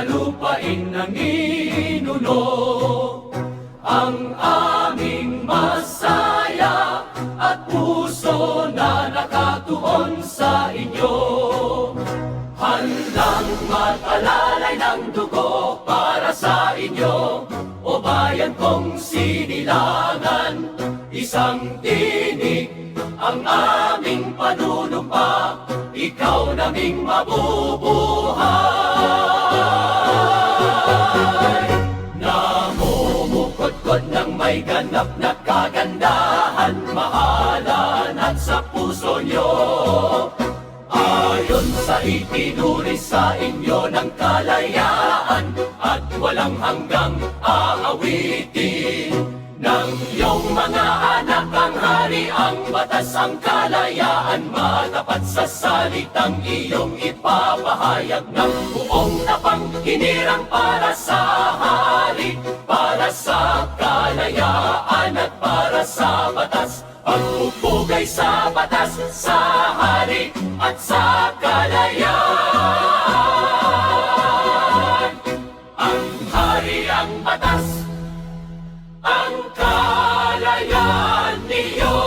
sa lupain nanginuno. Ang aming masaya at puso na nakatuon sa inyo. Handang matalalay ng dugo para sa inyo, o bayan kong sinilangan. Isang tinig ang aming panunumpa, ikaw naming mabubuhay. Namumukod-kod ng may ganap na kagandahan, mahalan at sa puso nyo. Ayon sa itinuri sa inyo ng kalayaan, at walang hanggang aawitin. Ng iyong mga anak ang hari, ang batas, ang kalayaan, matapat sa salitang iyong ipapahayag ng buong tapang hinirang para sa hari, para sa kalayaan at para sa batas. Pagpupugay sa batas, sa hari at sa kalayaan. Ang hari, ang batas, ang kalayaan niyo.